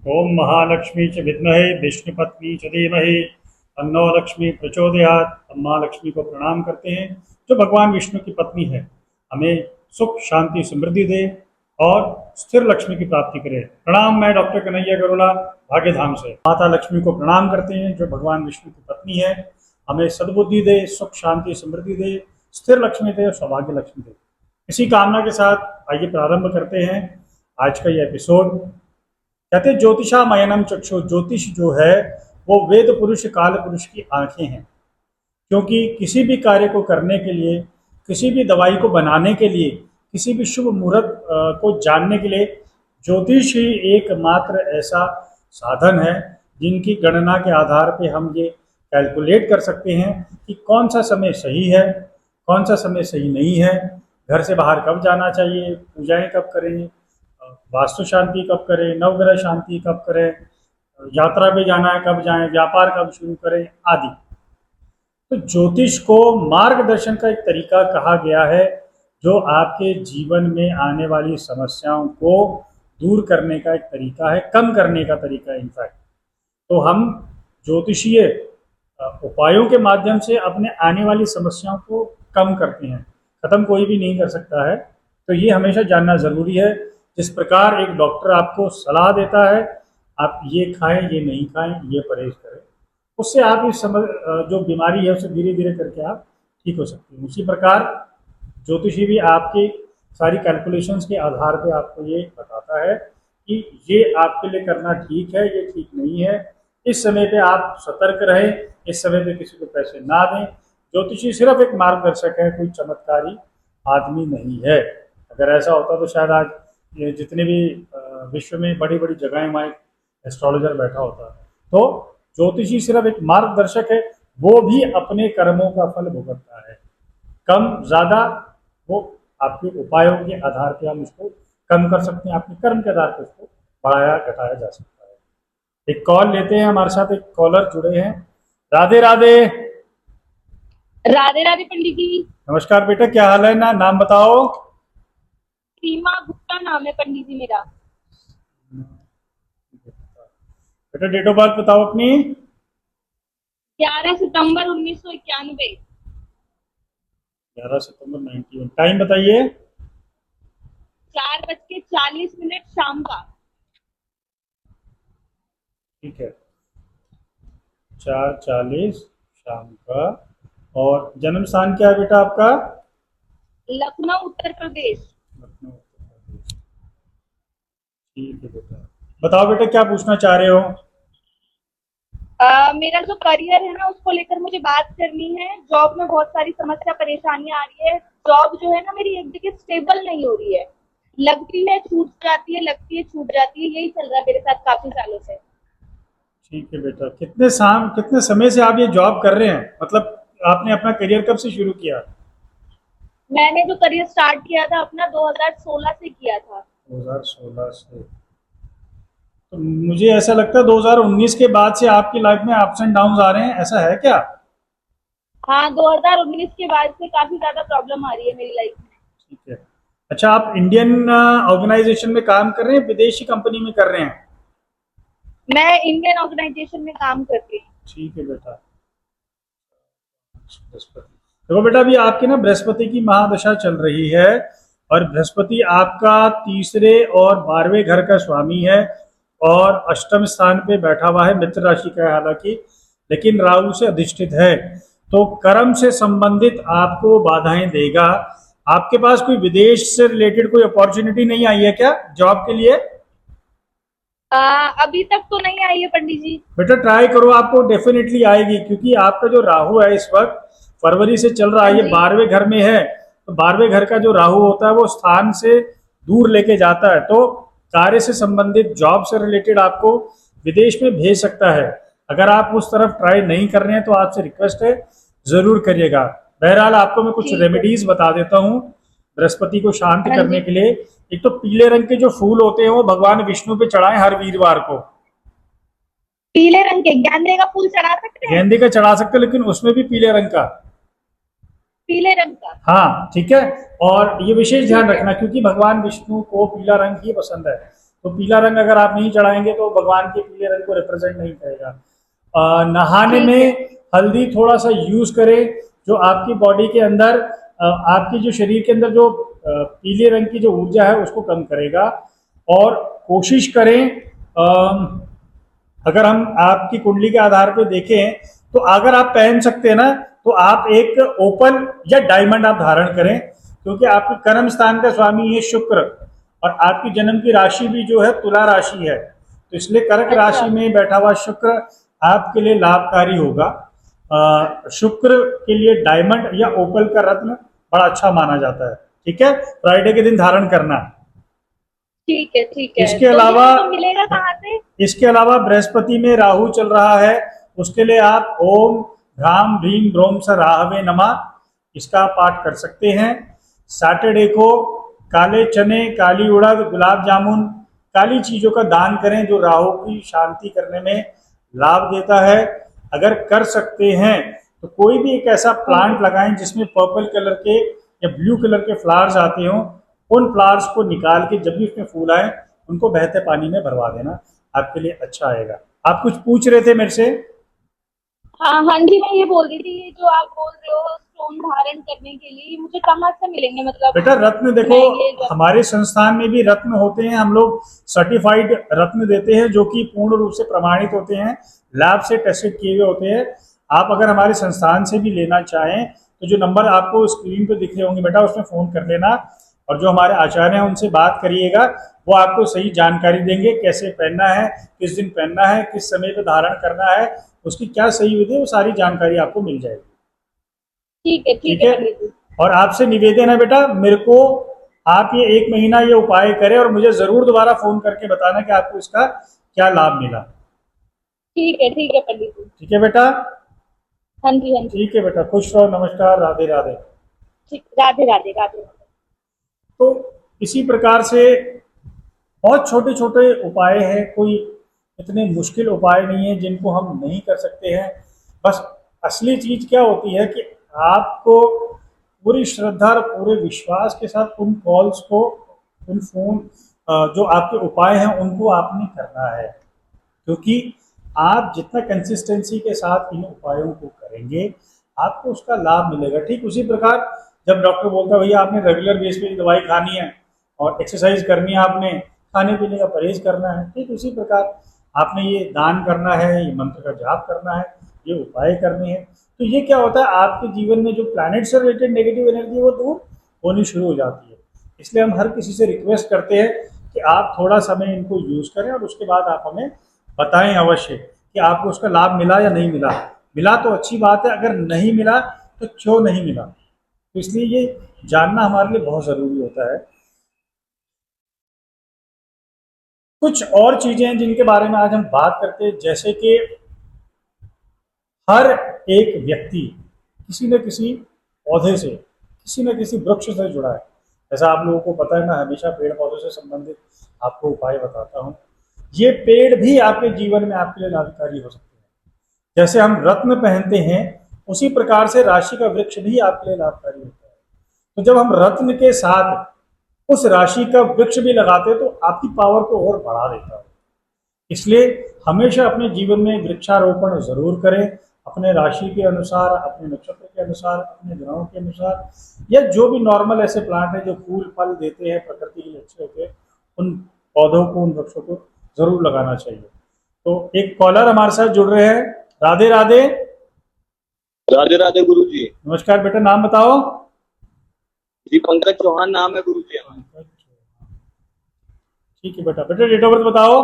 ओम महालक्ष्मी च विद्महे विष्णुपत्नी च धीमहि तन्नो लक्ष्मी प्रचोदयात्। हम माँ लक्ष्मी को प्रणाम करते हैं जो भगवान विष्णु की पत्नी है। हमें सुख शांति समृद्धि दे और स्थिर लक्ष्मी की प्राप्ति करे। प्रणाम, मैं डॉक्टर कन्हैया गरुड़ा भाग्यधाम से माता लक्ष्मी को प्रणाम करते हैं जो भगवान विष्णु की पत्नी है। हमें सद्बुद्धि दे, सुख शांति समृद्धि दे, स्थिर लक्ष्मी दे और सौभाग्य लक्ष्मी दे। इसी कामना के साथ आइए प्रारंभ करते हैं आज का ये एपिसोड। कहते ज्योतिषामयनम चक्षु, ज्योतिष जो है वो वेद पुरुष काल पुरुष की आंखें हैं। क्योंकि किसी भी कार्य को करने के लिए, किसी भी दवाई को बनाने के लिए, किसी भी शुभ मुहूर्त को जानने के लिए ज्योतिष ही एकमात्र ऐसा साधन है जिनकी गणना के आधार पे हम ये कैलकुलेट कर सकते हैं कि कौन सा समय सही है, कौन सा समय सही नहीं है, घर से बाहर कब जाना चाहिए, पूजाएं कब करें, वास्तु शांति कब करें, नवग्रह शांति कब करें, यात्रा पे जाना है कब जाएं, व्यापार कब शुरू करें आदि। तो ज्योतिष को मार्गदर्शन का एक तरीका कहा गया है जो आपके जीवन में आने वाली समस्याओं को दूर करने का एक तरीका है, कम करने का तरीका है इनफैक्ट। तो हम ज्योतिषीय उपायों के माध्यम से अपने आने वाली समस्याओं को कम करते हैं, खत्म कोई भी नहीं कर सकता है। तो ये हमेशा जानना जरूरी है। जिस प्रकार एक डॉक्टर आपको सलाह देता है आप ये खाएं, ये नहीं खाएं, ये परहेज करें, उससे आप इस जो बीमारी है उसे धीरे धीरे करके आप ठीक हो सकते हैं। उसी प्रकार ज्योतिषी भी आपकी सारी कैलकुलेशंस के आधार पे आपको ये बताता है कि ये आपके लिए करना ठीक है, ये ठीक नहीं है, इस समय पे आप सतर्क रहें, इस समय पे किसी को पैसे ना दें। ज्योतिषी सिर्फ एक मार्गदर्शक है, कोई चमत्कारी आदमी नहीं है। अगर ऐसा होता तो शायद आज ये जितने भी विश्व में बड़ी बड़ी जगहें वहाँ एस्ट्रोलॉजर बैठा होता। तो ज्योतिषी सिर्फ एक मार्गदर्शक है, वो भी अपने कर्मों का फल भुगतता है। कम ज़्यादा वो आपके उपायों के आधार पर हम उसको कम कर सकते हैं, अपने कर्म के आधार पर उसको बढ़ाया घटाया जा सकता है। एक कॉल लेते हैं, हमारे साथ एक कॉलर जुड़े हैं। राधे राधे। राधे राधे पंडित जी। नमस्कार बेटा, क्या हाल है? ना नाम बताओ। सीमा गुप्ता नाम है पंडित जी मेरा। बेटा डेट ऑफ बर्थ बताओ अपनी। 11 सितंबर 1991। 11 सितंबर 91। टाइम बताइए। 4:40 शाम का। ठीक है, 4:40 शाम का। और जन्म स्थान क्या है बेटा आपका? लखनऊ उत्तर प्रदेश। लखनऊ उत्तर प्रदेश। ठीक है बेटा, बताओ बेटा क्या पूछना चाह रहे हो? मेरा जो करियर है ना उसको लेकर मुझे बात करनी है। जॉब में बहुत सारी समस्या परेशानियां आ रही है। जॉब जो है ना मेरी एक जगह स्टेबल नहीं हो रही है। लगती है छूट जाती है, लगती है छूट जाती है, यही चल रहा है मेरे साथ काफी सालों से। ठीक है बेटा, कितने समय से आप ये जॉब कर रहे हैं? मतलब आपने अपना करियर कब से शुरू किया? मैंने जो करियर स्टार्ट किया था अपना 2016 से किया था। 2016 से। तो मुझे ऐसा लगता है 2019 के बाद से आपकी लाइफ में अप्स एंड डाउन आ रहे हैं, ऐसा है क्या? हाँ, 2019 के बाद से काफी ज्यादा प्रॉब्लम आ रही है मेरी लाइफ में। ठीक है। अच्छा, आप इंडियन ऑर्गेनाइजेशन में काम कर रहे हैं, विदेशी कंपनी में कर रहे हैं? मैं इंडियन ऑर्गेनाइजेशन में काम करती हूँ। ठीक है बेटा। बृहस्पति, देखो बेटा अभी आपकी ना बृहस्पति की महादशा चल रही है और बृहस्पति आपका तीसरे और 12वें घर का स्वामी है और अष्टम स्थान पे बैठा हुआ है, मित्र राशि का है हालांकि, लेकिन राहु से अधिष्ठित है। तो कर्म से संबंधित आपको बाधाएं देगा। आपके पास कोई विदेश से रिलेटेड कोई अपॉर्चुनिटी नहीं आई है क्या जॉब के लिए? अभी तक तो नहीं आई है पंडित जी। बेटा ट्राई करो, आपको डेफिनेटली आएगी, क्योंकि आपका जो राहु है इस वक्त फरवरी से चल रहा हाँ है, ये जी। 12वें घर में है। तो 12वें घर का जो राहु होता है वो स्थान से दूर लेके जाता है, तो कार्य से संबंधित, जॉब से रिलेटेड आपको विदेश में भेज सकता है। अगर आप उस तरफ ट्राई नहीं कर रहे हैं तो आपसे रिक्वेस्ट है जरूर करिएगा। बहरहाल आपको मैं कुछ ठीक है। रेमेडीज बता देता हूँ बृहस्पति को शांत हाँ करने जी। के लिए। एक तो पीले रंग के जो फूल होते हैं वो भगवान विष्णु पे चढ़ाएं हर वीरवार को। पीले रंग के गेंदे का फूल चढ़ा सकते हैं? गेंदे का चढ़ा सकते हो, लेकिन उसमें भी पीले रंग का। पीले रंग का। हाँ ठीक है। और ये विशेष ध्यान ठीक है। रखना क्योंकि भगवान विष्णु को पीला रंग ही पसंद है। तो पीला रंग अगर आप नहीं चढ़ाएंगे तो भगवान के पीले रंग को रिप्रेजेंट नहीं करेगा। नहाने ठीक है। में हल्दी थोड़ा सा यूज करें, जो आपकी बॉडी के अंदर आपकी जो शरीर के अंदर जो पीले रंग की जो ऊर्जा है उसको कम करेगा। और कोशिश करें, अगर हम आपकी कुंडली के आधार पे देखें तो अगर आप पहन सकते हैं ना, तो आप एक ओपन या डायमंड आप धारण करें, क्योंकि आपके कर्म स्थान का स्वामी है शुक्र, और आपकी जन्म की राशि भी जो है तुला राशि है, तो इसलिए कर्क अच्छा। राशि में बैठा हुआ शुक्र आपके लिए लाभकारी होगा। शुक्र के लिए डायमंड या ओपल का रत्न बड़ा अच्छा माना जाता है। ठीक है, फ्राइडे के दिन धारण करना। ठीक है, ठीक है। इसके तो ये अलावा मेरे को मिलेगा कहाँ से? इसके अलावा बृहस्पति में राहु चल रहा है, उसके लिए आप ओम ह्राम ह्रीम ब्रोम स राहवे नमः इसका पाठ कर सकते हैं। सैटरडे को काले चने, काली उड़द, गुलाब जामुन, काली चीजों का दान करें, जो राहु की शांति करने में लाभ देता है। अगर कर सकते हैं तो कोई भी एक ऐसा प्लांट लगाएं जिसमें पर्पल कलर के या ब्लू कलर के फ्लावर्स आते हों, उन फ्लावर्स को निकाल के जब भी उसमें फूल आए उनको बहते पानी में भरवा देना, आपके लिए अच्छा आएगा। आप कुछ पूछ रहे थे मेरे से? हाँ हाँ जी, मैं ये बोल रही थी, ये जो आप बोल रहे हो स्टोन धारण करने के लिए, ये मुझे कहाँ से मिलेंगे? मतलब बेटा रत्न देखो, मैं ये जो हमारे संस्थान में भी रत्न होते हैं, हम लोग सर्टिफाइड रत्न देते हैं जो कि पूर्ण रूप से प्रमाणित होते हैं, लैब से टेस्टेड किए हुए होते हैं। आप अगर हमारे संस्थान से भी लेना चाहें तो जो नंबर आपको स्क्रीन पे दिख रहे होंगे बेटा, उसमें फ़ोन कर लेना, और जो हमारे आचार्य हैं उनसे बात करिएगा, वो आपको सही जानकारी देंगे, कैसे पहनना है, किस दिन पहनना है, किस समय पे धारण करना है, उसकी क्या सही विधि है, वो सारी जानकारी आपको मिल जाएगी। ठीक है, ठीक ठीक है है, पंडित जी। और आपसे निवेदन है बेटा, मेरे को आप ये 1 महीना ये उपाय करें और मुझे जरूर दोबारा फोन करके बताना कि आपको इसका क्या लाभ मिला। ठीक है पंडित जी। ठीक है बेटा? हाँ जी, हाँ जी। ठीक है बेटा, खुश रहो, नमस्कार, राधे राधे। ठीक, राधे राधे, राधे राधे। तो इसी प्रकार से बहुत छोटे छोटे उपाय हैं, कोई इतने मुश्किल उपाय नहीं है जिनको हम नहीं कर सकते हैं। बस असली चीज क्या होती है कि आपको पूरी श्रद्धा और पूरे विश्वास के साथ उन कॉल्स को, उन फोन जो आपके उपाय हैं उनको आपने करना है, क्योंकि आप जितना कंसिस्टेंसी के साथ इन उपायों को करेंगे आपको उसका लाभ मिलेगा। ठीक उसी प्रकार जब डॉक्टर बोलता है भैया आपने रेगुलर बेस पे दवाई खानी है और एक्सरसाइज करनी है, आपने खाने पीने का परहेज करना है, ठीक उसी प्रकार आपने ये दान करना है, ये मंत्र का जाप करना है, ये उपाय करने हैं, तो ये क्या होता है आपके जीवन में जो प्लैनेट से रिलेटेड नेगेटिव एनर्जी वो दूर होनी शुरू हो जाती है। इसलिए हम हर किसी से रिक्वेस्ट करते हैं कि आप थोड़ा समय इनको यूज करें और उसके बाद आप हमें बताएं अवश्य कि आपको उसका लाभ मिला या नहीं मिला। मिला तो अच्छी बात है, अगर नहीं मिला तो क्यों नहीं मिला, तो इसलिए ये जानना हमारे लिए बहुत जरूरी होता है। कुछ और चीजें हैं जिनके बारे में आज हम बात करते हैं, जैसे कि हर एक व्यक्ति किसी न किसी पौधे से, किसी न किसी वृक्ष से जुड़ा है। जैसा आप लोगों को पता है, मैं हमेशा पेड़ पौधों से संबंधित आपको उपाय बताता हूँ। ये पेड़ भी आपके जीवन में आपके लिए लाभकारी हो सकते हैं। जैसे हम रत्न पहनते हैं उसी प्रकार से राशि का वृक्ष भी आपके लिए लाभकारी होता है। तो जब हम रत्न के साथ उस राशि का वृक्ष भी लगाते हैं तो आपकी पावर को और बढ़ा देता है। इसलिए हमेशा अपने जीवन में वृक्षारोपण जरूर करें, अपने राशि के अनुसार, अपने नक्षत्र के अनुसार, अपने ग्रहों के अनुसार, या जो भी नॉर्मल ऐसे प्लांट हैं जो फूल फल देते हैं, प्रकृति के लिए अच्छे होते हैं, उन पौधों को, उन वृक्षों को जरूर लगाना चाहिए। तो एक कॉलर हमारे साथ जुड़ रहे हैं। राधे राधे। राधे राधे गुरु जी। नमस्कार बेटा, नाम बताओ। जी पंकज चौहान नाम है गुरु जी हमारा। ठीक है बेटा, बेटा डेट ऑफ बर्थ बताओ।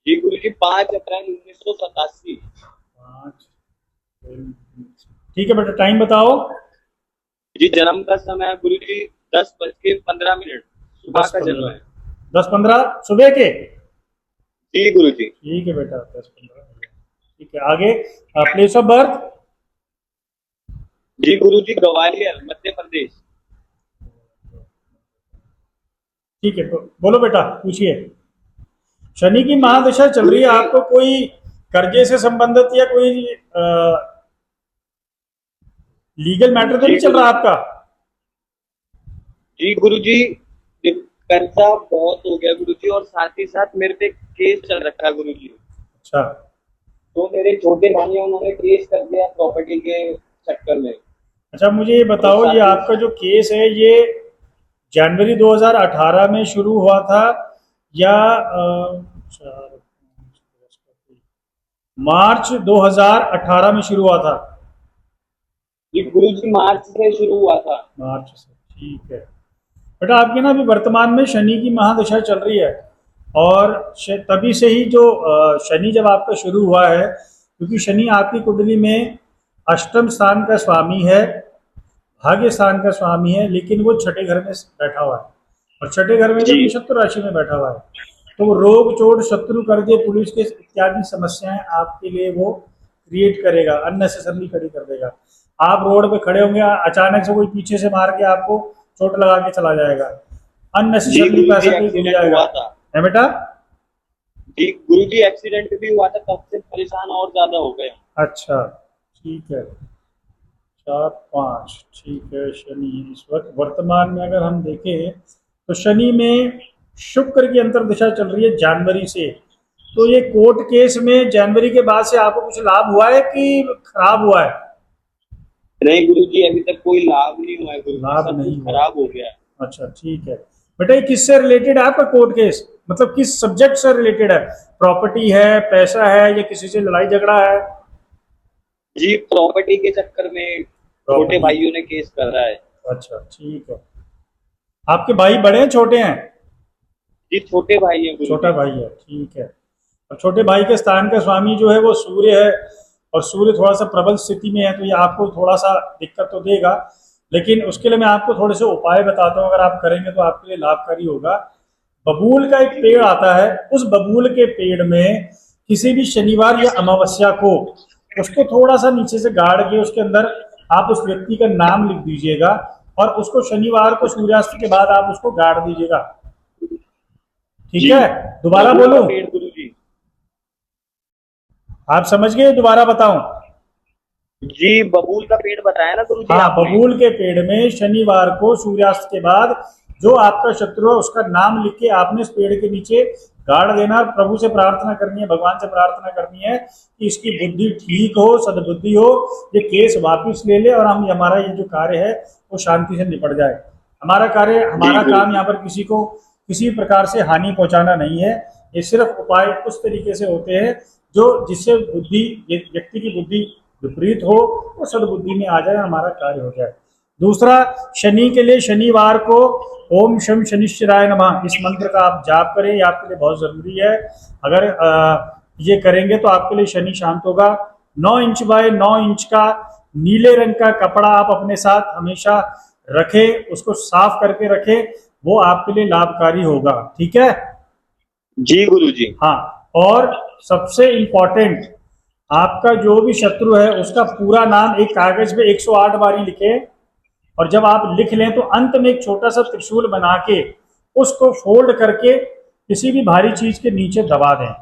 जी गुरु जी 5 अप्रैल 1987। 5। ठीक है बेटा, टाइम बताओ। जी जन्म का समय है गुरु जी 10:15 सुबह का जन्म है। 10:15 सुबह के। जी गुरु जी। ठीक है बेटा, 10:15। ठीक है, आगे प्लेस ऑफ बर्थ। जी गुरु जी ग्वालियर मध्य प्रदेश। ठीक है, बोलो बेटा, पूछिए। शनि की महादशा चल रही है, आपको कोई कर्जे से संबंधित या कोई लीगल मैटर तो नहीं चल रहा आपका? जी गुरु जी कर्जा बहुत हो गया गुरुजी, और साथ ही साथ मेरे पे केस चल रखा है गुरुजी। अच्छा तो मेरे छोटे भाई हैं, उन्होंने केस कर दिया प्रॉपर्टी के चक्कर में। अच्छा, मुझे ये और बताओ, ये साथ ही आपका जो केस है ये जनवरी 2018 में शुरू हुआ था या मार्च 2018 में शुरू हुआ था? ये गुरुजी मार्च से शुरू हुआ था। मार्च से, ठीक है। बेटा आपके ना अभी वर्तमान में शनि की महादशा चल रही है, और तभी से ही जो शनि जब आपका शुरू हुआ है, क्योंकि शनि आपकी कुंडली में अष्टम स्थान का स्वामी है, भाग्य स्थान का स्वामी है, लेकिन वो छठे घर में बैठा हुआ है, और छठे घर में भी जी अपनी शत्रु राशि में बैठा हुआ है। तो वो रोग चोट शत्रु कर्जे पुलिस के इत्यादि समस्याएं आपके लिए वो क्रिएट करेगा, अननेसेसरली खड़ी कर देगा। आप रोड पे खड़े होंगे, अचानक से कोई पीछे से मार के आपको चोट लगा के चला जाएगा, जी अननेसेसरली गुरुजी, पैसा कोई डूब एक्सीडेंट जाएगा। हुआ था। है बेटा? जी गुरुजी, एक्सीडेंट भी हुआ था, तब से परेशान और ज्यादा हो गए। अच्छा, ठीक है। 4 5, ठीक है। शनि इस वक्त वर्तमान में अगर हम देखें तो शनि में शुक्र की अंतर्दशा चल रही है जनवरी से। तो ये कोर्ट केस में जनवरी के बाद से आपको कुछ लाभ हुआ है कि खराब हुआ है? नहीं गुरुजी, अभी तक कोई लाभ नहीं हुआ है गुरुजी, लाभ सब नहीं कुछ हुआ। खराब हो गया है। अच्छा, ठीक है। बेटा ये किससे रिलेटेड है आपका कोर्ट केस? मतलब किस सब्जेक्ट से रिलेटेड है? प्रॉपर्टी है, पैसा है, या किसी से लड़ाई झगड़ा है? जी प्रॉपर्टी के चक्कर में छोटे प्रॉपर्टी। भाइयों ने केस कर रहा है। अच्छा, ठीक है। आपके भाई बड़े हैं छोटे हैं? जी छोटे भाई हैं छोटा गुरुजी। भाई है, ठीक है। और छोटे भाई के स्थान का स्वामी जो है वो सूर्य है, और सूर्य थोड़ा सा प्रबल स्थिति में है, तो ये आपको थोड़ा सा दिक्कत तो देगा, लेकिन उसके लिए मैं आपको थोड़े से उपाय बताता हूँ, अगर आप करेंगे तो आपके लिए लाभकारी होगा। बबूल का एक जी पेड़ गुरुजी। आता है, उस बबूल के पेड़ में किसी भी शनिवार या अमावस्या को उसको थोड़ा सा नीचे से गाड़ के उसके अंदर आप उस व्यक्ति का नाम लिख दीजिएगा, और उसको शनिवार को सूर्यास्त के बाद आप उसको गाड़ दीजिएगा। ठीक जी है? दोबारा बबूल का बोलूं? पेड़ गुरुजी। आप समझ गए? दोबारा बताऊं? जी बबूल का पेड़ बताया ना गुरुजी हाँ, आपने। बबूल के पेड़ में शनिवार को सूर्यास्त के बाद जो आपका शत्रु है उसका नाम लिख के आपने इस पेड़ के नीचे गाड़ देना, और प्रभु से प्रार्थना करनी है, भगवान से प्रार्थना करनी है कि इसकी बुद्धि ठीक हो, सद्बुद्धि हो, ये केस वापिस ले ले, और हम हमारा ये जो कार्य है वो शांति से निपट जाए। हमारा कार्य, जी हमारा काम गुरुजी। यहाँ पर किसी को किसी प्रकार से हानि पहुंचाना नहीं है। ये सिर्फ उपाय उस तरीके से होते हैं जो जिससे बुद्धि, व्यक्ति की बुद्धि विपरीत हो, वो सदबुद्धि में आ जाए, हमारा कार्य हो जाए। दूसरा, शनि के लिए शनिवार को ओम शम शनिश्चराय नमः इस मंत्र का आप जाप करें, ये आपके लिए बहुत जरूरी है। अगर ये करेंगे तो आपके लिए शनि शांत होगा। 9 इंच बाय 9 इंच का नीले रंग का कपड़ा आप अपने साथ हमेशा रखें, उसको साफ करके रखें, वो आपके लिए लाभकारी होगा। ठीक है? जी गुरुजी। हाँ, और सबसे इंपॉर्टेंट, आपका जो भी शत्रु है उसका पूरा नाम एक कागज पे 108 बारी लिखे, और जब आप लिख लें तो अंत में एक छोटा सा त्रिशूल बना के उसको फोल्ड करके किसी भी भारी चीज के नीचे दबा दें।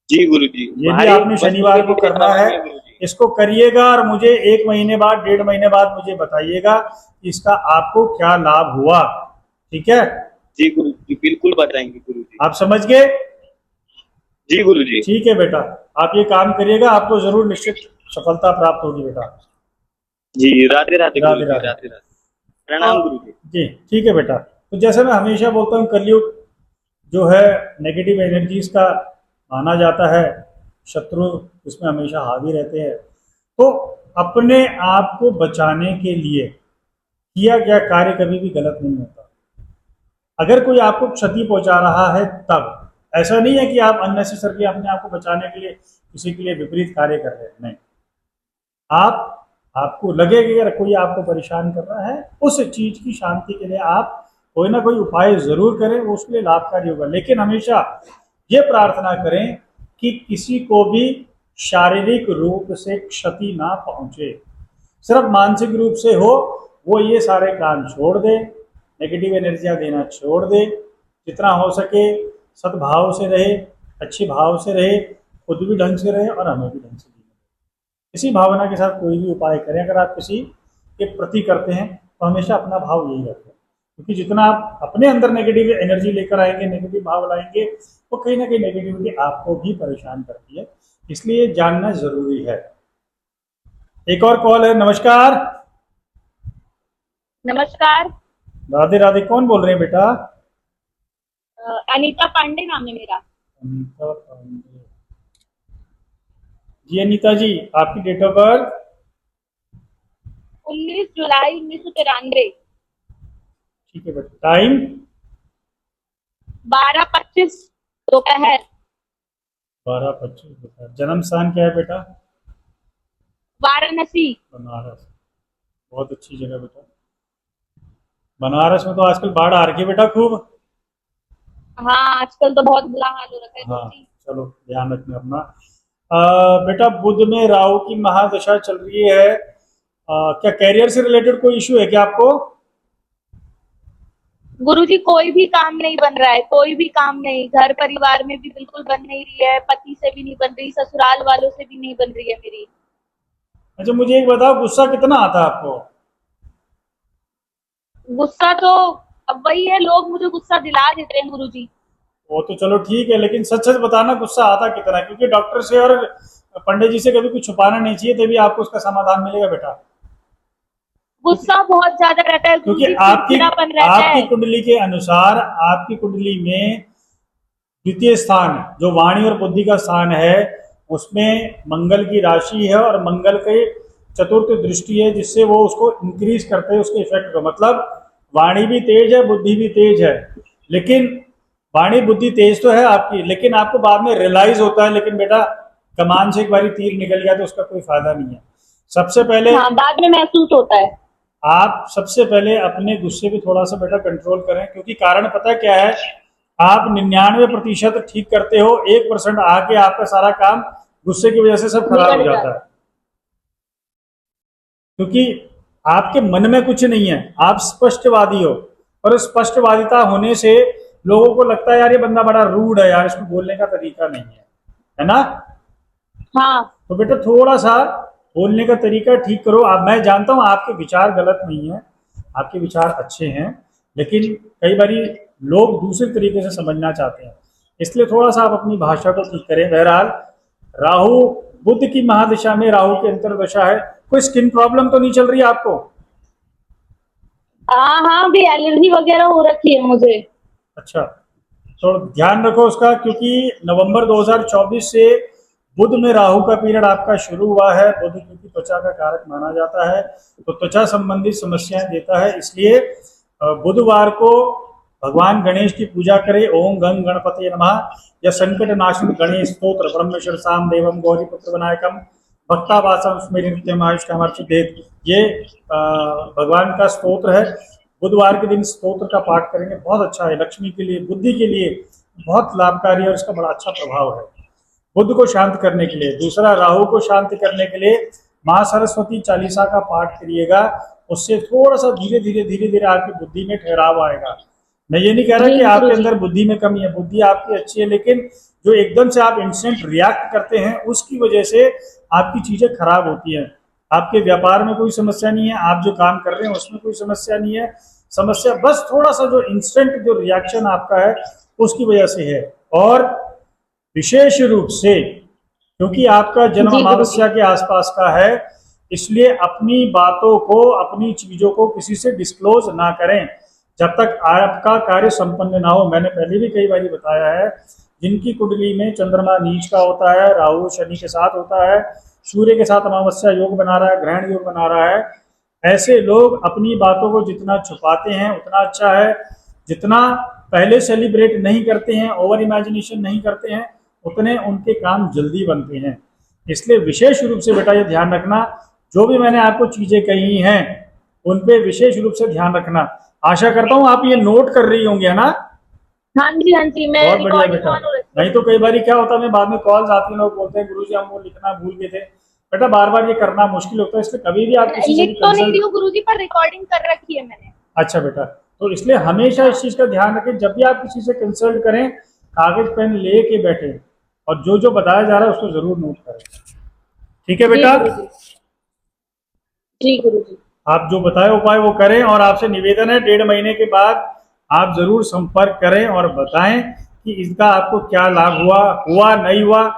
जी गुरुजी, ये भी भारी आपने वस्तु शनिवार के को नीचे करना है। दबाएंगे गुरुजी। इसको करिएगा, और मुझे 1 महीने बाद, 1.5 महीने बाद मुझे बताइएगा कि इसका आपको क्या लाभ हुआ। ठीक है? जी गुरुजी, बिल्कुल बताएंगे गुरुजी। आप समझ गए? जी गुरुजी। ठीक है बेटा, आप ये काम करिएगा, आपको जरूर निश्चित सफलता प्राप्त होगी बेटा। जी राधे राधे राधे गुरुजी, राधे। राधे राधे। प्रणाम गुरुजी। जी, ठीक है बेटा। तो जैसे मैं हमेशा बोलता हूँ, कलयुग जो है नेगेटिव एनर्जीज का माना जाता है, शत्रु इसमें हमेशा हावी रहते हैं। तो अपने आप को बचाने के लिए किया गया कार्य कभी भी गलत नहीं होता। अगर कोई आपको क्षति पहुंचा रहा है तब, ऐसा नहीं है कि आप अननेसेसरली अपने आप को बचाने के लिए किसी के लिए विपरीत कार्य कर रहे हैं, नहीं। आप आपको लगे कि अगर कोई आपको परेशान कर रहा है, उस चीज की शांति के लिए आप कोई ना कोई उपाय जरूर करें, वो उसके लिए लाभकारी होगा। लेकिन हमेशा ये प्रार्थना करें कि किसी को भी शारीरिक रूप से क्षति ना पहुंचे, सिर्फ मानसिक रूप से हो, वो ये सारे काम छोड़ दे, नेगेटिव एनर्जियां देना छोड़ दे, जितना हो सके सद्भाव से रहे, अच्छे भाव से रहे, खुद भी ढंग से रहे और हमें भी ढंग से जीने। इसी भावना के साथ कोई भी उपाय करें, अगर आप किसी के प्रति करते हैं तो हमेशा अपना भाव यही रखें। क्योंकि जितना आप अपने अंदर नेगेटिव एनर्जी लेकर आएंगे, नेगेटिव भाव लाएंगे, वो कहीं ना कहीं नेगेटिविटी आपको भी परेशान करती है, इसलिए जानना जरूरी है। एक और कॉल है। नमस्कार। नमस्कार। राधे राधे। कौन बोल रहे हैं बेटा? अनीता पांडे नाम है मेरा। अनीता पांडे जी। अनीता जी, आपकी डेट ऑफ बर्थ? 19 जुलाई 1993। ठीक है बेटा। टाइम? 12:25 दोपहर। 12:25। जन्म स्थान क्या है बेटा? वाराणसी। बनारस। बहुत अच्छी जगह बेटा। बनारस में तो आजकल बाढ़ आ रही है बेटा खूब। हाँ, आजकल तो बहुत बुरा हाल हो रखा है हाँ, गुरुजी। चलो ध्यान रखना अपना। बेटा, बुध में राहु की महादशा चल रही है। क्या कैरियर से रिलेटेड कोई इशू है क्या आपको? गुरुजी कोई भी काम नहीं बन रहा है, कोई भी काम नहीं। घर परिवार में भी बिल्कुल बन नहीं रही है, पति से भी नहीं बन रही, ससुराल वालों से भी नहीं बन रही है मेरी। अच्छा, मुझे एक बताओ, गुस्सा कितना आता है आपको? गुस्सा तो अब वही है, लोग मुझे गुस्सा दिला देते हैं गुरुजी। वो तो चलो ठीक है, लेकिन सच सच बताना, गुस्सा आता कितना है? क्योंकि डॉक्टर से और पंडित जी से कभी कुछ छुपाना नहीं चाहिए, तभी आपको उसका समाधान मिलेगा बेटा। गुस्सा बहुत ज्यादा रहता है क्योंकि गुरुजी, आपकी चिड़चिड़ापन रहता आपकी है। कुंडली के अनुसार, आपकी कुंडली में द्वितीय स्थान जो वाणी और बुद्धि का स्थान है, उसमें मंगल की राशि है और मंगल के चतुर्थ दृष्टि है, जिससे वो उसको इंक्रीज करते हैं, उसके इफेक्ट को। मतलब वाणी भी तेज है, बुद्धि भी तेज है, लेकिन वाणी बुद्धि तेज तो है आपकी, लेकिन आपको बाद में रियलाइज होता है, लेकिन बेटा कमान से एक बारी तीर निकल गया तो उसका कोई फायदा नहीं है। सबसे पहले हाँ, बाद में महसूस होता है। आप सबसे पहले अपने गुस्से पे थोड़ा सा बेटा कंट्रोल करें, क्योंकि कारण पता है क्या है? आप 99% ठीक करते हो, 1% आके आपका सारा काम गुस्से की वजह से सब खराब हो बिगड़ जाता जाता है। क्योंकि आपके मन में कुछ नहीं है, आप स्पष्टवादी हो, और स्पष्टवादिता होने से लोगों को लगता है यार ये बंदा बड़ा रूड है, यार इसको बोलने का तरीका नहीं है ना? हाँ। तो बेटा थोड़ा सा बोलने का तरीका ठीक करो। आप, मैं जानता हूँ आपके विचार गलत नहीं है, आपके विचार अच्छे हैं, लेकिन कई बारी लोग दूसरे तरीके से समझना चाहते हैं, इसलिए थोड़ा सा आप अपनी भाषा को ठीक करें। बहरहाल, राहु बुध की महादशा में, राहु की अंतर्दशा है। कोई स्किन प्रॉब्लम तो नहीं चल रही है आपको? हाँ हाँ, भी एलर्जी वगैरह हो रखी है मुझे। अच्छा, तो ध्यान रखो उसका, क्योंकि नवंबर 2024 से बुध में राहु का पीरियड आपका शुरू हुआ है। बुध क्योंकि त्वचा का कारक माना जाता है, तो त्वचा संबंधित समस्याएं देता है, इसलिए बुधवार को भगवान गणेश की पूजा करें। ओम गंग गणपति नमः, या संकट नाशन गणेश स्तोत्र, ब्रह्मेश्वर साम देवम गौरी पुत्र विनायकम भक्तावासम स्मृत्यम आयुष्कामर्चिदेत, ये भगवान का स्तोत्र है। बुधवार के दिन स्तोत्र का पाठ करेंगे, बहुत अच्छा है, लक्ष्मी के लिए, बुद्धि के लिए बहुत लाभकारी है और इसका बड़ा अच्छा प्रभाव है बुद्ध को शांत करने के लिए। दूसरा, राहु को शांत करने के लिए माँ सरस्वती चालीसा का पाठ करिएगा, उससे थोड़ा सा धीरे धीरे धीरे धीरे आपकी बुद्धि में ठहराव आएगा। मैं ये नहीं कह रहा कि आपके अंदर बुद्धि में कमी है, बुद्धि आपकी अच्छी है, लेकिन जो एकदम से आप इंस्टेंट रिएक्ट करते हैं उसकी वजह से आपकी चीजें खराब होती हैं। आपके व्यापार में कोई समस्या नहीं है, आप जो काम कर रहे हैं उसमें कोई समस्या नहीं है, समस्या बस थोड़ा सा जो इंस्टेंट जो रिएक्शन आपका है उसकी वजह से है। और विशेष रूप से क्योंकि आपका जन्म जी गुरुजी। अमावस्या के आसपास का है, इसलिए अपनी बातों को, अपनी चीजों को किसी से डिस्क्लोज ना करें जब तक आपका कार्य संपन्न ना हो। मैंने पहले भी कई बार बताया है, जिनकी कुंडली में चंद्रमा नीच का होता है, राहु शनि के साथ होता है, सूर्य के साथ अमावस्या योग बना रहा है, ग्रहण योग बना रहा है, ऐसे लोग अपनी बातों को जितना छुपाते हैं उतना अच्छा है। जितना पहले सेलिब्रेट नहीं करते हैं, ओवर इमेजिनेशन नहीं करते हैं, उतने उनके काम जल्दी बनते हैं। इसलिए विशेष रूप से बेटा ये ध्यान रखना, जो भी मैंने आपको चीजें कही हैं उन पे विशेष रूप से ध्यान रखना। आशा करता हूँ आप ये नोट कर रही होंगी, है ना? हाँ जी, मैं बहुत बढ़िया रिकॉर्डिंग बेटा। ऑन हो रही नहीं तो कई बार क्या होता है, मैं बाद में कॉल्स आती है, लोग बोलते हैं गुरुजी हम वो लिखना भूल गए थे। बेटा बार बार ये करना मुश्किल होता है, इसलिए कभी भी आप है। किसी से भी लिख तो नहीं रही कंसल्ट। हूँ गुरुजी, पर रिकॉर्डिंग कर रखी है मैंने। अच्छा बेटा, तो इसलिए हमेशा इस चीज का ध्यान रखें, जब भी आप किसी से कंसल्ट करें कागज पेन ले के बैठे, और जो जो बताया जा रहा है उसको जरूर नोट करें। ठीक है जी बेटा? गुरुजी। जी गुरुजी। आप जो बताए उपाय वो करें, और आपसे निवेदन है 1.5 महीने के बाद आप जरूर संपर्क करें और बताएं कि इसका आपको क्या लाभ हुआ, हुआ नहीं हुआ,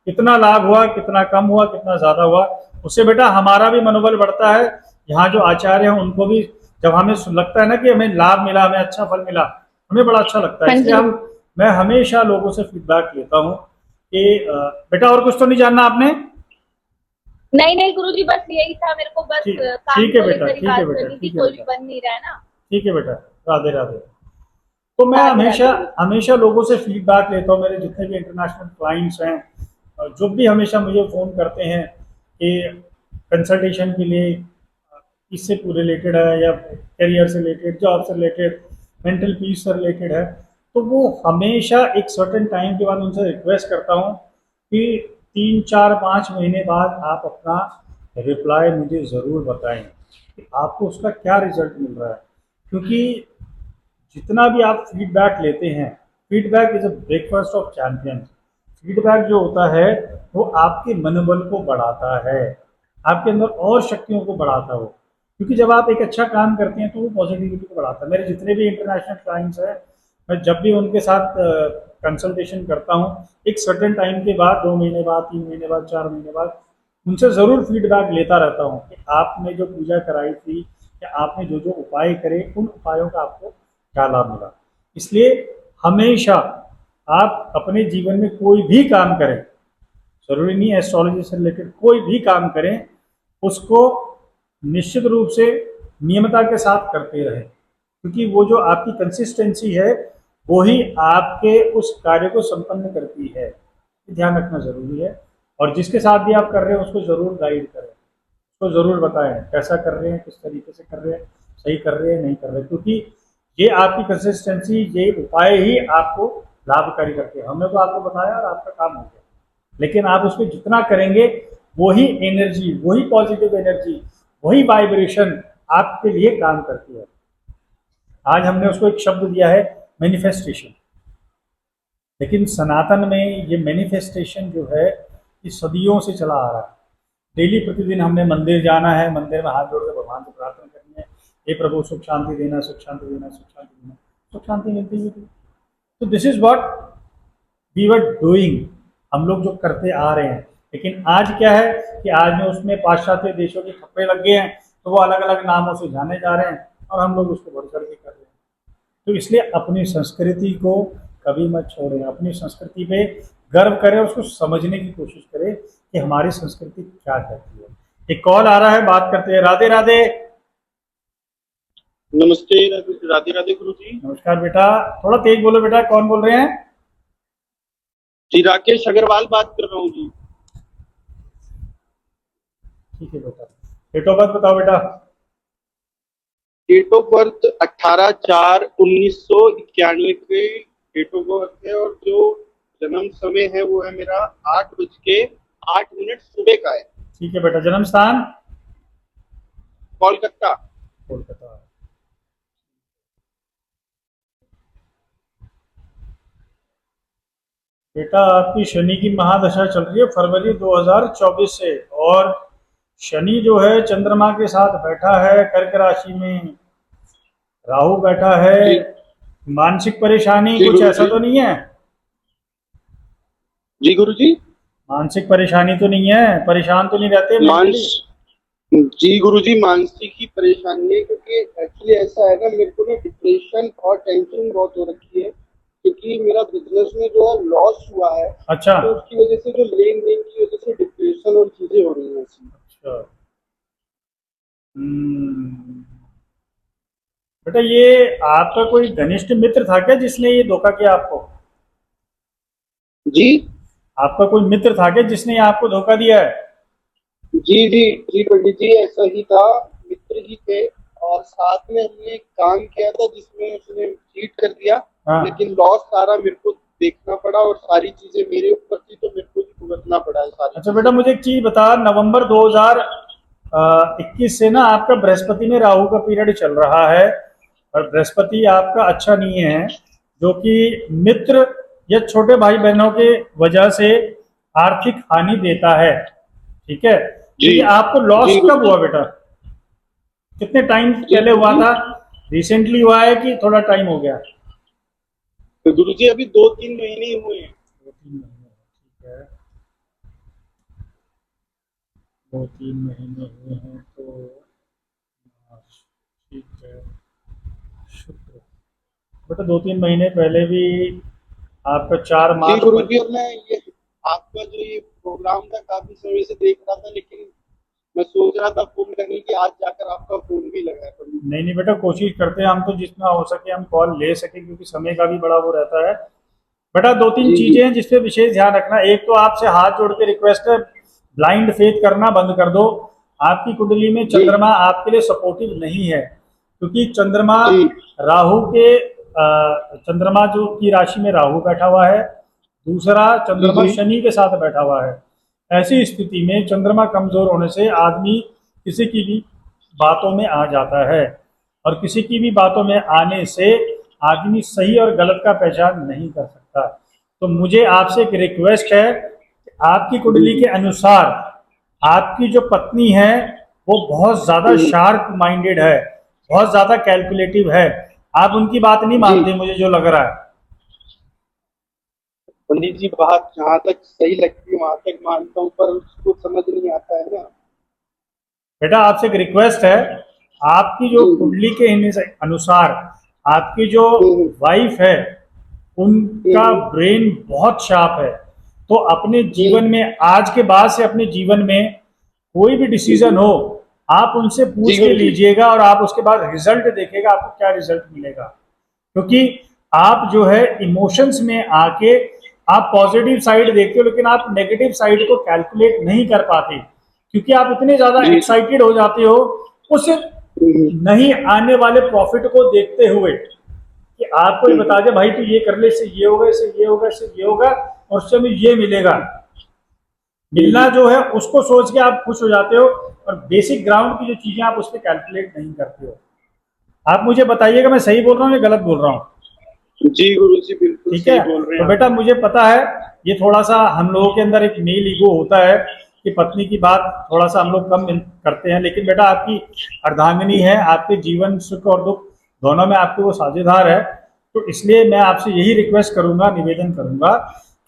कितना लाभ हुआ, कितना कम हुआ, कितना ज्यादा हुआ। उससे बेटा हमारा भी मनोबल बढ़ता है, यहाँ जो आचार्य हैं उनको भी जब हमें लगता है ना कि हमें लाभ मिला, हमें अच्छा फल मिला, हमें बड़ा अच्छा लगता है। हाँ इसलिए जी। मैं हमेशा लोगों से फीडबैक लेता हूँ कि बेटा और कुछ तो नहीं जानना आपने? नहीं नहीं गुरुजी, बस यही था मेरे को, बस ठीक काम ठीक है को बेटा, लेकर ही ठीक है बात बेटा, करनी थी, ठीक है कोई भी बेटा, बन नहीं रहा है ना। ठीक है बेटा। राधे राधे। तो मैं राधे हमेशा राधे गुरुजी। हमेशा लोगों से फीडबैक लेता हूँ, मेरे जितने भी इंटरनेशनल क्लाइंट्स हैं, जो भी हमेशा मुझे फ़ोन करते हैं कि कंसल्टेशन के लिए इससे रिलेटेड है, या करियर से रिलेटेड, जॉब से रिलेटेड, मेंटल पीस से रिलेटेड है, तो वो हमेशा एक सर्टेन टाइम के बाद उनसे रिक्वेस्ट करता हूँ कि 3 4 5 महीने बाद आप अपना रिप्लाई मुझे ज़रूर बताएं कि आपको उसका क्या रिजल्ट मिल रहा है। क्योंकि जितना भी आप फीडबैक लेते हैं, feedback is a breakfast of champion. Feedback जो होता है वो आपके मनोबल को बढ़ाता है, आपके अंदर और शक्तियों को बढ़ाता है वो। क्योंकि जब आप एक अच्छा काम करते हैं तो वो पॉजिटिविटी को बढ़ाता है। मेरे जितने भी इंटरनेशनल क्लाइंट्स हैं, मैं जब भी उनके साथ कंसल्टेशन करता हूँ, एक सर्टेन टाइम के बाद, 2 महीने बाद, 3 महीने बाद, 4 महीने बाद, उनसे ज़रूर फीडबैक लेता रहता हूँ कि आपने जो पूजा कराई थी या आपने जो जो उपाय करे, उन उपायों का आपको क्या लाभ मिला। इसलिए हमेशा आप अपने जीवन में कोई भी काम करें, जरूरी नहीं एस्ट्रोलॉजी से रिलेटेड, कोई भी काम करें, उसको निश्चित रूप से नियमितता के साथ करते रहें। क्योंकि वो जो आपकी कंसिस्टेंसी है वो ही आपके उस कार्य को संपन्न करती है। ये ध्यान रखना जरूरी है। और जिसके साथ भी आप कर रहे हैं उसको जरूर गाइड करें, उसको जरूर बताएं कैसा कर रहे हैं, किस तरीके से कर रहे हैं, सही कर रहे हैं, नहीं कर रहे। क्योंकि ये आपकी कंसिस्टेंसी, ये उपाय ही आपको लाभकारी करते हैं। हमने तो आपको बताया और आपका काम हो गया, लेकिन आप उसमें जितना करेंगे वही एनर्जी, वही पॉजिटिव एनर्जी, वही वाइब्रेशन आपके लिए काम करती है। आज हमने उसको एक शब्द दिया है मैनिफेस्टेशन, लेकिन सनातन में ये मैनिफेस्टेशन जो है ये सदियों से चला आ रहा है। डेली प्रतिदिन हमने मंदिर जाना है, मंदिर में हाथ जोड़कर भगवान से प्रार्थना करनी है, हे प्रभु सुख शांति देना, सुख शांति देना, सुख शांति देना, सुख शांति मिलती है। तो this is what we were doing, हम लोग जो करते आ रहे हैं। लेकिन आज क्या है कि आज में उसमें पाश्चात्य देशों के ठप्पे लग गए हैं, तो वो अलग अलग नामों से जाने जा रहे हैं और हम लोग उसको बढ़ चढ़ के कर रहे हैं। तो इसलिए अपनी संस्कृति को कभी मत छोड़ें, अपनी संस्कृति पे गर्व करें, उसको समझने की कोशिश करें कि हमारी संस्कृति क्या कहती है। एक कॉल आ रहा है, बात करते हैं। राधे राधे। नमस्ते। राधे राधे गुरु जी। नमस्कार बेटा, थोड़ा तेज बोलो बेटा, कौन बोल रहे हैं? जी राकेश अग्रवाल बात कर रहा हूँ जी। ठीक है बेटा, डेट ऑफ बर्थ बताओ बेटा। डेट ऑफ बर्थ 18/4/1991 के डेट ऑफ बर्थ है, और जो जन्म समय है वो है मेरा 8:08 सुबह का है। ठीक है बेटा, जन्म स्थान? कोलकाता। कोलकाता। बेटा आपकी शनि की महादशा चल रही है फरवरी 2024 से, और शनि जो है चंद्रमा के साथ बैठा है कर्क राशि में, राहु बैठा है। जी मानसिक परेशानी जी कुछ गुरु ऐसा जी। तो नहीं है? जी गुरु जी। मानसिक परेशानी तो नहीं है, परेशान तो नहीं रहते मानस मेंटली? जी गुरुजी, मानसिक ही परेशानी है, क्योंकि एक्चुअली ऐसा है ना, मेरे को ना डिप्रेशन और टेंशन बहुत हो रखी है, क्योंकि मेरा बिजनेस में जो है लॉस हुआ है। अच्छा तो उसकी वजह से, जो लेन देन की वजह से डिप्रेशन और चीजें हो रही हैं ऐसी। अच्छा। बेटा ये आपका कोई घनिष्ठ मित्र था क्या जिसने ये धोखा किया आपको? जी आपका कोई मित्र था क्या जिसने आपको धोखा दिया है? जी जी जी पंडित जी, ऐसा ही था। मित्र ही थे, और साथ में हमने एक काम किया था जिसमें उसने चीट कर दिया। हाँ। लेकिन लॉस सारा मेरे को देखना पड़ा, और सारी चीजें मेरे ऊपर थी, तो मेरे को ही भुगतना पड़ा है सारी अच्छा चीजें। बेटा मुझे एक चीज बता, नवंबर 2021 से ना आपका बृहस्पति में राहु का पीरियड चल रहा है, और बृहस्पति आपका अच्छा नहीं है, जो कि मित्र या छोटे भाई बहनों के वजह से आर्थिक हानि देता है। ठीक है, तो जी ये आपको लॉस जी कब गुरुजी। हुआ बेटा? कितने टाइम पहले हुआ था? रिसेंटली हुआ है कि थोड़ा टाइम हो गया? तो गुरुजी अभी 2-3 महीने ही हुए हैं। 2-3 महीने, ठीक है। 2-3 महीने हुए हैं तो मार्च, ठीक है, शुक्र। बेटा 2-3 महीने पहले भी आपका 4 जी मार्च पर। गुरुजी, और मैं ये आपका जो ये प्रोग्राम था काफी समय से देख रहा था, लेकिन मैं सोच रहा था फोन करने की, आज जाकर आपका फोन भी लगा करूँ। नहीं नहीं बेटा, कोशिश करते हैं हम तो जितना हो सके हम कॉल ले सके, क्योंकि समय का भी बड़ा वो रहता है। बेटा 2-3 जी जी चीजें हैं जिस पे विशेष ध्यान रखना। एक तो आपसे हाथ जोड़ के रिक्वेस्ट है, ब्लाइंड फेथ करना बंद कर दो। आपकी कुंडली में जी चंद्रमा आपके लिए सपोर्टिव नहीं है, क्योंकि चंद्रमा जी राहु के चंद्रमा जो की राशि में राहु बैठा हुआ है, दूसरा जी चंद्रमा जी शनि के साथ बैठा हुआ है। ऐसी स्थिति में चंद्रमा कमजोर होने से आदमी किसी की भी बातों में आ जाता है, और किसी की भी बातों में आने से आदमी सही और गलत का पहचान नहीं कर सकता। तो मुझे आपसे एक रिक्वेस्ट है कि आपकी जी कुंडली जी के अनुसार आपकी जो पत्नी है वो बहुत ज्यादा शार्प माइंडेड है, बहुत ज्यादा कैलकुलेटिव है। आप उनकी बात नहीं जी मानते, मुझे जो लग रहा है। पंडित जी, बात जहाँ तक सही लगती है वहां तक मानता हूँ, पर उसको समझ नहीं आता है ना। बेटा आपसे एक रिक्वेस्ट है, आपकी जो जी जी कुंडली के अनुसार आपकी जो हम्म वाइफ है उनका हम्म ब्रेन बहुत शार्प है। तो अपने जीवन हम्म, में आज के बाद से अपने जीवन में कोई भी जी डिसीजन जी हो, आप उनसे जी पूछ के गुरु जी। लीजिएगा, और आप उसके बाद रिजल्ट देखेगा आपको क्या रिजल्ट मिलेगा। क्योंकि आप जो है इमोशंस में आके आप पॉजिटिव साइड देखते हो, लेकिन आप नेगेटिव साइड को कैलकुलेट नहीं कर पाते, क्योंकि आप इतने ज्यादा जी जी एक्साइटेड हो जाते हो उस हम्म नहीं आने वाले प्रॉफिट को देखते हुए, कि आपको ही हम्म बता दे भाई तू ये कर ले, इससे ये होगा, इससे ये होगा, इससे ये होगा, और उससे हमें ये मिलेगा। जी मिलना जी जो है उसको सोच के आप खुश हो जाते हो, और बेसिक ग्राउंड की जो चीजें आप उस पर कैलकुलेट नहीं करते हो। आप मुझे बताइएगा मैं सही बोल रहा हूँ या गलत बोल रहा हूँ? जी गुरु जी, बिल्कुल ठीक सही है। बोल रहे तो हैं आप। बेटा मुझे पता है, ये थोड़ा सा हम लोगों के अंदर एक मेल ईगो होता है कि पत्नी की बात थोड़ा सा हम लोग कम करते हैं, लेकिन बेटा आपकी अर्धांगिनी है, आपके जीवन सुख और दुख दोनों में आपके वो साझेदार है। तो इसलिए मैं आपसे यही रिक्वेस्ट करूंगा, निवेदन करूंगा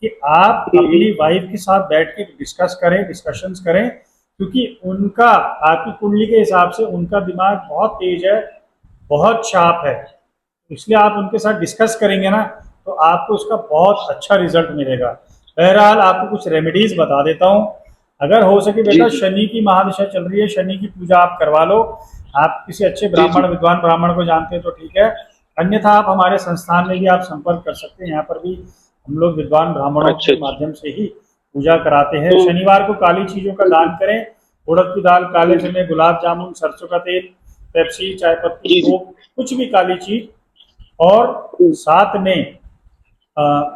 कि आप अपनी वाइफ के साथ बैठ के डिस्कस करें, डिस्कशंस करें, क्योंकि उनका आपकी कुंडली के हिसाब से उनका दिमाग बहुत तेज है, बहुत शार्प है। इसलिए आप उनके साथ डिस्कस करेंगे ना, तो आपको उसका बहुत अच्छा रिजल्ट मिलेगा। बहरहाल आपको कुछ रेमेडीज बता देता हूँ। अगर हो सके जी बेटा, जी शनि की महादशा चल रही है, शनि की पूजा आप करवा लो। आप किसी अच्छे जी जी ब्राह्मण, विद्वान ब्राह्मण को जानते हैं तो ठीक है, अन्यथा आप हमारे संस्थान में भी आप संपर्क कर सकते हैं। यहाँ पर भी हम लोग विद्वान ब्राह्मणों अच्छा के अच्छा। माध्यम से ही पूजा कराते हैं। तो शनिवार को काली चीजों का दान करें, उड़द की दाल, काले चने, गुलाब जामुन, सरसों का तेल, पेप्सी, चाय पत्ती, जी जी कोक, कुछ भी काली चीज। और साथ में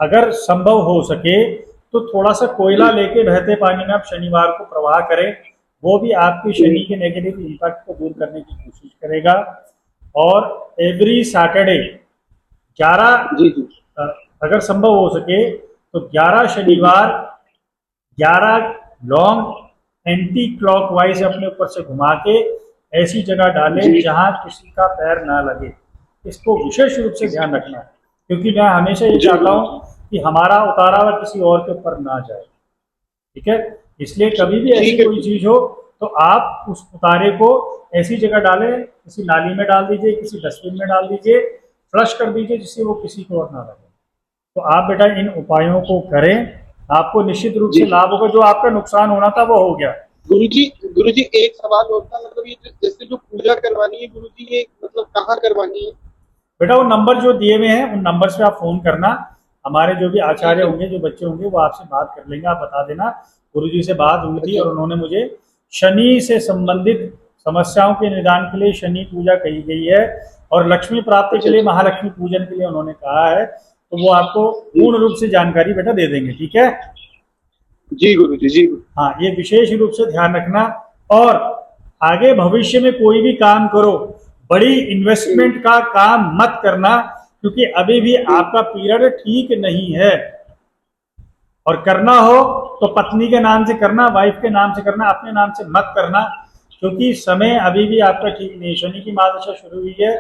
अगर संभव हो सके तो थोड़ा सा कोयला जी लेके बहते पानी में आप शनिवार को प्रवाह करें, वो भी आपकी शनि के नेगेटिव इम्पैक्ट को दूर करने की कोशिश करेगा। और एवरी सैटरडे 11, जी जी अगर संभव हो सके तो 11 शनिवार 11 लॉन्ग एंटी क्लॉकवाइज अपने ऊपर से घुमा के ऐसी जगह डालें जी जहां किसी का पैर ना लगे। इसको विशेष रूप से ध्यान रखना है, क्योंकि मैं हमेशा ये जी चाहता गुरु हूँ जी कि हमारा उतारा हुआ किसी और के ऊपर ना जाए। ठीक है। इसलिए कभी भी ऐसी ठीक है कोई चीज हो तो आप उस उतारे को ऐसी जगह डालें, किसी नाली में डाल दीजिए, किसी डस्टबिन में डाल दीजिए, फ्लश कर दीजिए, जिससे वो किसी को और ना लगे। तो आप बेटा इन उपायों को करें, आपको निश्चित रूप जी से जी। लाभ होगा। जो आपका नुकसान होना था वो हो गया। गुरु जी एक सवाल होता है, मतलब ये जैसे जो पूजा करवानी है गुरु जी, ये मतलब कहाँ करवानी है? बेटा वो नंबर जो दिए हुए हैं उन नंबर पे आप फोन करना, हमारे जो भी आचार्य ठीक है। होंगे, जो बच्चे होंगे, वो आपसे बात कर लेंगे। आप बता देना गुरुजी से बात हुई थी अच्छा और उन्होंने मुझे शनि से संबंधित समस्याओं के निदान के लिए शनि पूजा कही गई है, और लक्ष्मी प्राप्ति के अच्छा लिए अच्छा। महालक्ष्मी पूजन के लिए उन्होंने कहा है। तो वो आपको जी पूर्ण रूप से जानकारी बेटा दे देंगे। ठीक है। जी गुरु जी, जी गुरु। हाँ, ये विशेष रूप से ध्यान रखना। और आगे भविष्य में कोई भी काम करो, बड़ी हम्म इन्वेस्टमेंट का काम मत करना, क्योंकि अभी भी हम्म आपका पीरियड ठीक नहीं है। और करना हो तो पत्नी के नाम से करना, वाइफ के नाम से करना, अपने नाम से मत करना। क्योंकि समय अभी भी आपका ठीक नहीं है। शनि की महादशा शुरू हुई है,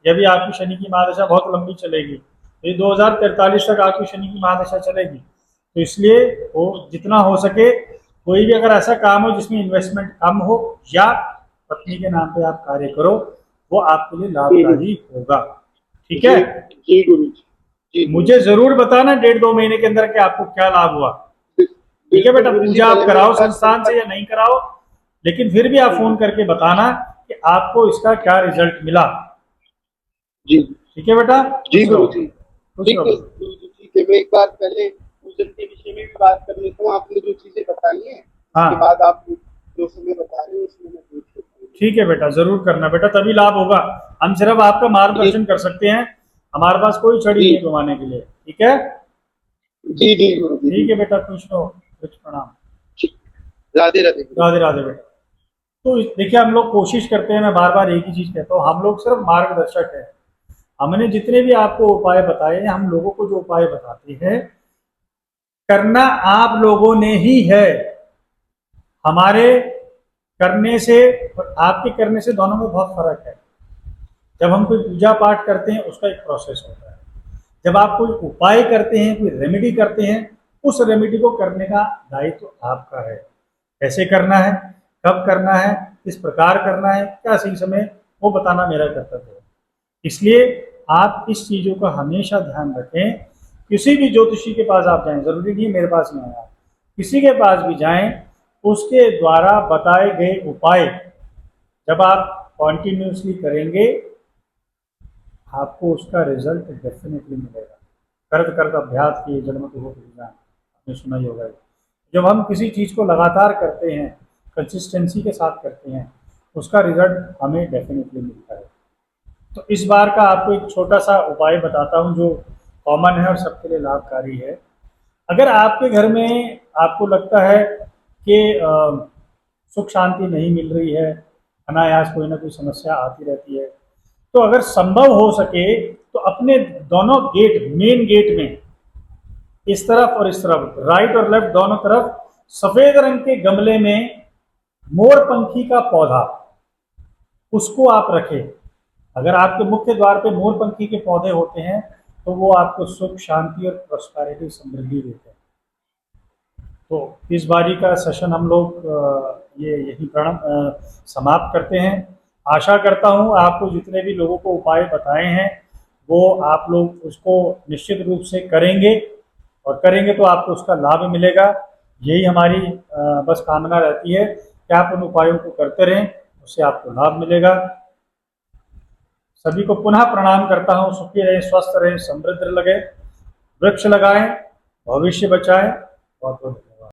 यह भी आपकी शनि की महादशा बहुत लंबी चलेगी, ये 2043 तक आपकी शनि की महादशा चलेगी। तो इसलिए वो जितना हो सके, कोई भी अगर ऐसा काम हो जिसमें इन्वेस्टमेंट कम हो या पत्नी के नाम पे आप कार्य करो, वो आपके लिए लाभकारी होगा। ठीक है, जी गुरु जी, जी मुझे जरूर बताना 1.5-2 महीने के अंदर कि आपको क्या लाभ हुआ। ठीक है बेटा, गुरु जी, पूजा आप पहले कराओ मेरे पास संस्थान से या नहीं कराओ, लेकिन फिर भी आप फोन करके बताना कि आपको इसका क्या रिजल्ट मिला। जी ठीक है बेटा, जी गुरु जी, खुश ठीक है रहो। गुरु जी, ठीक है। मैं एक बार पहले पूजन के विषय में भी बात कर लेता हूँ। आपने जो चीजें बताई हैं, हाँ। उसके बाद आप जो समय बता रहे हैं उसमें मैं पूछ लेता हूँ। ठीक है बेटा, जरूर करना बेटा, तभी लाभ होगा। हम सिर्फ आपका मार्गदर्शन कर सकते हैं, हमारे पास कोई छड़ी नहीं है घुमाने के लिए। ठीक है, जी जी गुरु जी, ठीक है बेटा, खुश रहो, कुछ प्रणाम। ठीक। राधे राधे गुरु। राधे राधे बेटा। तो देखिए, हम लोग कोशिश करते हैं, मैं बार बार एक ही चीज कहता हूँ, हम लोग सिर्फ मार्गदर्शक है। हमने जितने भी आपको उपाय बताए हैं, हम लोगों को जो उपाय बताते हैं, करना आप लोगों ने ही है। हमारे करने से और आपके करने से दोनों में बहुत फर्क है। जब हम कोई पूजा पाठ करते हैं, उसका एक प्रोसेस होता है। जब आप कोई उपाय करते हैं, कोई रेमेडी करते हैं, उस रेमेडी को करने का दायित्व तो आपका है। कैसे करना है, कब करना है, किस प्रकार करना है, क्या सही समय, वो बताना मेरा कर्तव्य है। इसलिए आप इस चीज़ों का हमेशा ध्यान रखें। किसी भी ज्योतिषी के पास आप जाएं, जरूरी नहीं है मेरे पास में आए, किसी के पास भी जाएं, उसके द्वारा बताए गए उपाय जब आप कॉन्टिन्यूसली करेंगे, आपको उसका रिजल्ट डेफिनेटली मिलेगा। करत करत अभ्यास किए जन्मत हो जान, आपने सुना ही होगा। जब हम किसी चीज़ को लगातार करते हैं, कंसिस्टेंसी के साथ करते हैं, उसका रिजल्ट हमें डेफिनेटली मिलता है। तो इस बार का आपको एक छोटा सा उपाय बताता हूँ जो कॉमन है और सबके लिए लाभकारी है। अगर आपके घर में आपको लगता है कि सुख शांति नहीं मिल रही है, अनायास कोई ना कोई समस्या आती रहती है, तो अगर संभव हो सके तो अपने दोनों गेट, मेन गेट में, इस तरफ और इस तरफ, राइट और लेफ्ट दोनों तरफ, सफेद रंग के गमले में मोरपंखी का पौधा, उसको आप रखें। अगर आपके मुख्य द्वार पे मोरपंखी के पौधे होते हैं तो वो आपको सुख शांति और प्रॉस्पेरिटी, समृद्धि देते हैं। तो इस बारी का सेशन हम लोग ये यही समाप्त करते हैं। आशा करता हूँ आपको जितने भी लोगों को उपाय बताए हैं, वो आप लोग उसको निश्चित रूप से करेंगे, और करेंगे तो आपको उसका लाभ मिलेगा। यही हमारी बस कामना रहती है कि आप उन उपायों को करते रहें, उससे आपको लाभ मिलेगा। सभी को पुनः प्रणाम करता हूँ। सुखी रहें, स्वस्थ रहें, समृद्ध लगे, वृक्ष लगाएं, भविष्य बचाएं। बहुत बहुत